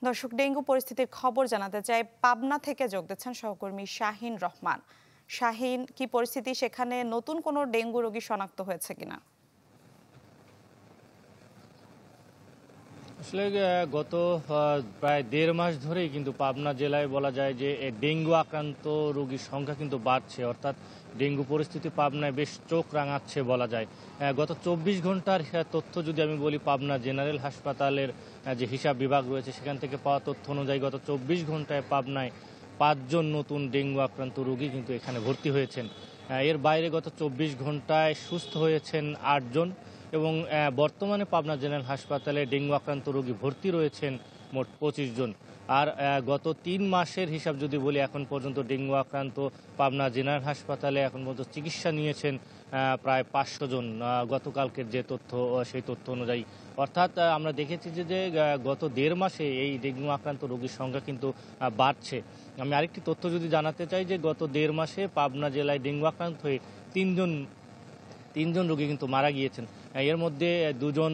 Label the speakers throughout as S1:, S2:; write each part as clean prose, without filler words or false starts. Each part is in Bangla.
S1: দর্শক, ডেঙ্গু পরিস্থিতির খবর জানাতে চাই। পাবনা থেকে যোগ দিচ্ছেন সহকর্মী শাহিন রহমান। শাহিন, কি পরিস্থিতি সেখানে? নতুন কোনো ডেঙ্গু রোগী শনাক্ত হয়েছে কিনা?
S2: আসলে গত প্রায় 1.5 মাস ধরেই কিন্তু পাবনা জেলায় বলা যায় যে ডেঙ্গু আক্রান্ত রোগীর সংখ্যা কিন্তু বাড়ছে, অর্থাৎ ডেঙ্গু পরিস্থিতি পাবনায় বেশ চোখ রাঙাচ্ছে বলা যায়। গত 24 ঘন্টার তথ্য যদি আমি বলি, পাবনা জেনারেল হাসপাতালের যে হিসাব বিভাগ রয়েছে সেখান থেকে পাওয়া তথ্য অনুযায়ী গত 24 ঘন্টায় পাবনায় 5 জন নতুন ডেঙ্গু আক্রান্ত রোগী কিন্তু এখানে ভর্তি হয়েছেন। এর বাইরে গত 24 ঘন্টায় সুস্থ হয়েছেন 8 জন এবং বর্তমানে পাবনা জেনারেল হাসপাতালে ডেঙ্গু আক্রান্ত রোগী ভর্তি রয়েছেন মোট 25 জন। আর গত 3 মাসের হিসাব যদি বলি, এখন পর্যন্ত ডেঙ্গু আক্রান্ত পাবনা জেনারেল হাসপাতালে এখন পর্যন্ত চিকিৎসা নিয়েছেন প্রায় 500 জন গতকালকের যে তথ্য, সেই তথ্য অনুযায়ী। অর্থাৎ আমরা দেখেছি যে গত 1.5 মাসে এই ডেঙ্গু আক্রান্ত রোগীর সংখ্যা কিন্তু বাড়ছে। আমি আরেকটি তথ্য যদি জানাতে চাই যে গত 1.5 মাসে পাবনা জেলায় ডেঙ্গু আক্রান্ত হয়ে তিনজন রোগী কিন্তু মারা গিয়েছেন। এর মধ্যে 2 জন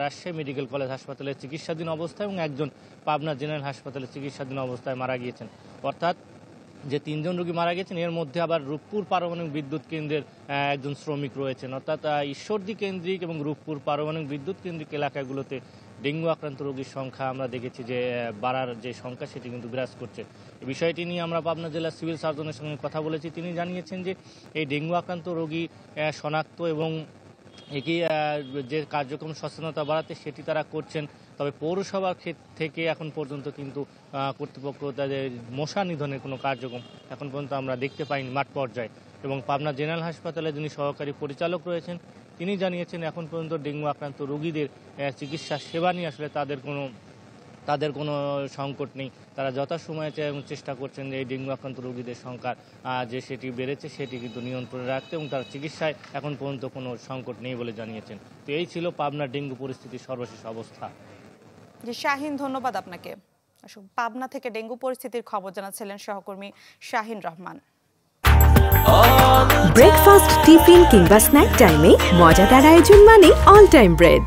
S2: রাজশাহী মেডিকেল কলেজ হাসপাতালে চিকিৎসাধীন অবস্থায় এবং 1 জন পাবনা জেনারেল হাসপাতালে চিকিৎসাধীন অবস্থায় মারা গিয়েছেন। অর্থাৎ যে 3 জন রোগী মারা গেছেন এর মধ্যে আবার রূপপুর পারমাণবিক বিদ্যুৎ কেন্দ্রের একজন শ্রমিক রয়েছেন। অর্থাৎ ঈশ্বরদী কেন্দ্রিক এবং রূপপুর পারমাণবিক বিদ্যুৎ কেন্দ্রিক এলাকাগুলোতে ডেঙ্গু আক্রান্ত রোগীর সংখ্যা আমরা দেখেছি যে বাড়ার যে সংখ্যা সেটি কিন্তু বিরাজ করছে। এই বিষয়টি নিয়ে আমরা পাবনা জেলার সিভিল সার্জনের সঙ্গে কথা বলেছি। তিনি জানিয়েছেন যে এই ডেঙ্গু আক্রান্ত রোগী শনাক্ত এবং একই যে কার্যক্রম সচেতনতা বাড়াতে সেটি তারা করছেন। তবে পৌরসভা থেকে এখন পর্যন্ত কিন্তু কর্তৃপক্ষ তাদের মশা নিধনের কোনো কার্যক্রম এখন পর্যন্ত আমরা দেখতে পাইনি মাঠ পর্যায়ে। এবং পাবনা জেনারেল হাসপাতালে যিনি সহকারী পরিচালক রয়েছেন তিনি জানিয়েছেন এখন পর্যন্ত ডেঙ্গু আক্রান্ত রোগীদের চিকিৎসা সেবা নিয়ে আসলে তাদের কোনো সংকট নেই। তারা যথাসময়ে চেষ্টা করছেন যে এই ডেঙ্গু আক্রান্ত রোগীদের সংখ্যা যে সেটি বেড়েছে সেটি কিন্তু নিয়ন্ত্রণে রাখতে, এবং তার চিকিৎসায় এখন পর্যন্ত কোনো সংকট নেই বলে জানিয়েছেন। তো এই ছিল পাবনার ডেঙ্গু পরিস্থিতির সর্বশেষ অবস্থা।
S1: জি শাহিন, ধন্যবাদ আপনাকে। পাবনা থেকে ডেঙ্গু পরিস্থিতির খবর জানাচ্ছিলেন সহকর্মী শাহিন রহমান।
S3: ব্রেকফাস্ট, টিফিন কিংবা স্ন্যাক টাইমে মজাদার আয়োজন মানে অল টাইম ব্রেড।